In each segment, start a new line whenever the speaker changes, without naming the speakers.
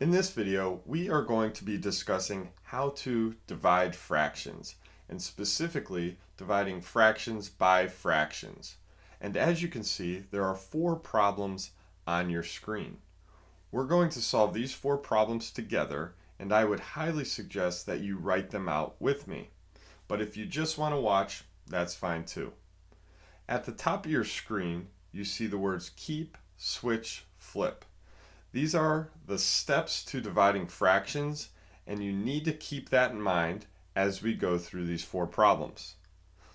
In this video, we are going to be discussing how to divide fractions, and specifically dividing fractions by fractions. And as you can see, there are 4 problems on your screen. We're going to solve these 4 problems together, and I would highly suggest that you write them out with me. But if you just want to watch, that's fine too. At the top of your screen, you see the words keep, switch, flip. These are the steps to dividing fractions, and you need to keep that in mind as we go through these 4 problems.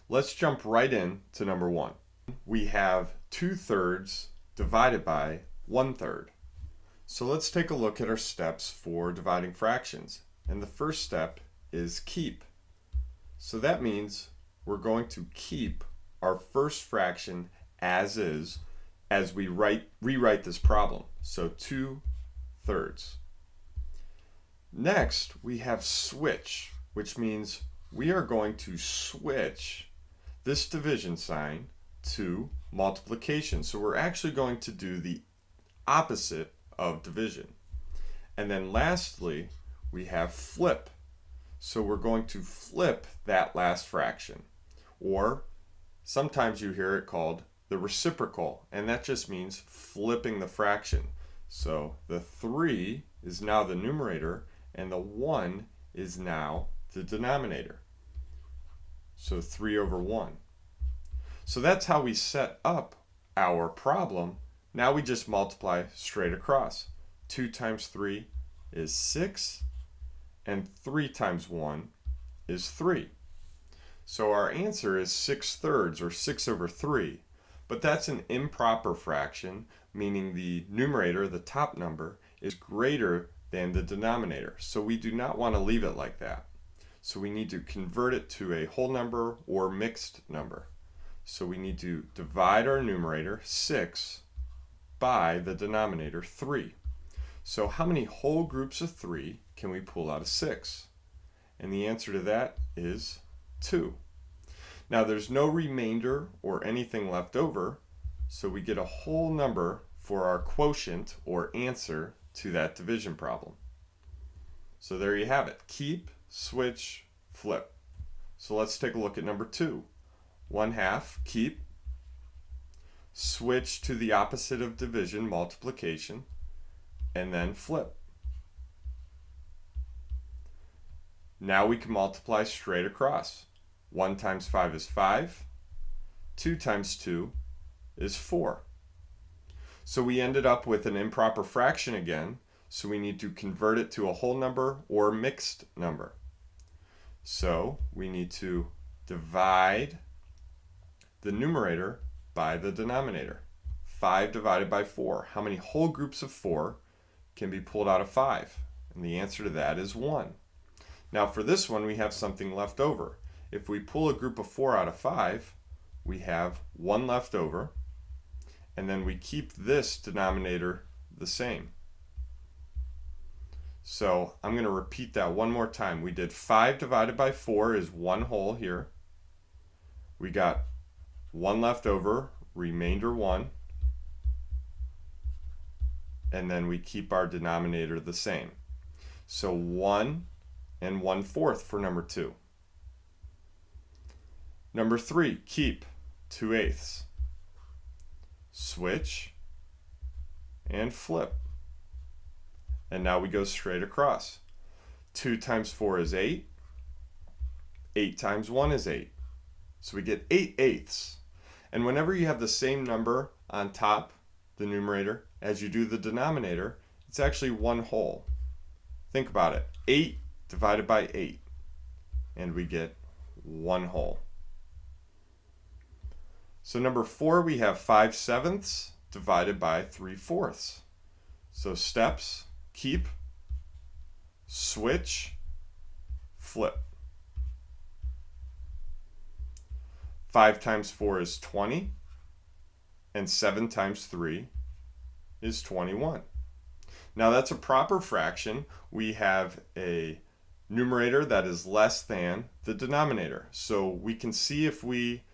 Let's jump right in to number 1. We have 2/3 divided by 1/3. So let's take a look at our steps for dividing fractions. And the first step is keep. So that means we're going to keep our first fraction as is as we rewrite this problem. So 2/3. Next, we have switch, which means we are going to switch this division sign to multiplication. So we're actually going to do the opposite of division. And then lastly, we have flip. So we're going to flip that last fraction. Or sometimes you hear it called the reciprocal, and that just means flipping the fraction. So the 3 is now the numerator, and the 1 is now the denominator. So 3/1. So that's how we set up our problem. Now we just multiply straight across. 2 times 3 is 6, and 3 times 1 is 3. So our answer is 6/3, or 6/3. But that's an improper fraction, meaning the numerator, the top number, is greater than the denominator. So we do not want to leave it like that. So we need to convert it to a whole number or mixed number. So we need to divide our numerator, 6, by the denominator, 3. So how many whole groups of 3 can we pull out of 6? And the answer to that is 2. Now there's no remainder or anything left over, so we get a whole number for our quotient or answer to that division problem. So there you have it. Keep, switch, flip. So let's take a look at number 2. 1/2, keep, switch to the opposite of division, multiplication, and then flip. Now we can multiply straight across. 1 times 5 is 5. 2 times 2 is 4. So we ended up with an improper fraction again, so we need to convert it to a whole number or mixed number. So we need to divide the numerator by the denominator. 5 divided by 4. How many whole groups of 4 can be pulled out of 5? And the answer to that is 1. Now for this one, we have something left over. If we pull a group of 4 out of 5, we have 1 left over, and then we keep this denominator the same. So I'm going to repeat that one more time. We did 5 divided by 4 is 1 whole here. We got 1 left over, remainder 1, and then we keep our denominator the same. So 1 and 1/4 for number 2. Number 3, keep, 2/8. Switch and flip. And now we go straight across. 2 times 4 is 8. 8 times 1 is 8. So we get 8/8. And whenever you have the same number on top, the numerator, as you do the denominator, it's actually 1 whole. Think about it. 8 divided by 8. And we get 1 whole. So number 4, we have 5/7 divided by 3/4. So steps, keep, switch, flip. 5 times 4 is 20, and 7 times 3 is 21. Now that's a proper fraction. We have a numerator that is less than the denominator. So we can see if we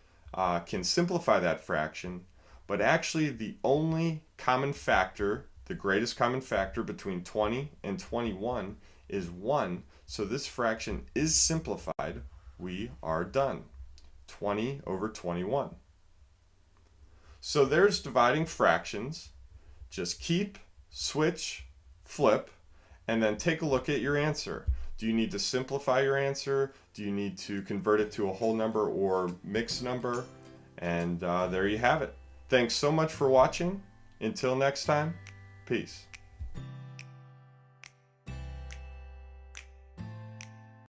can simplify that fraction, but actually the only common factor The greatest common factor between 20 and 21 is 1, so this fraction is simplified. We are done. 20 over 21. So there's dividing fractions. Just keep, switch, flip, and then take a look at your answer. Do you need to simplify your answer? Do you need to convert it to a whole number or mixed number? And there you have it. Thanks so much for watching. Until next time, peace.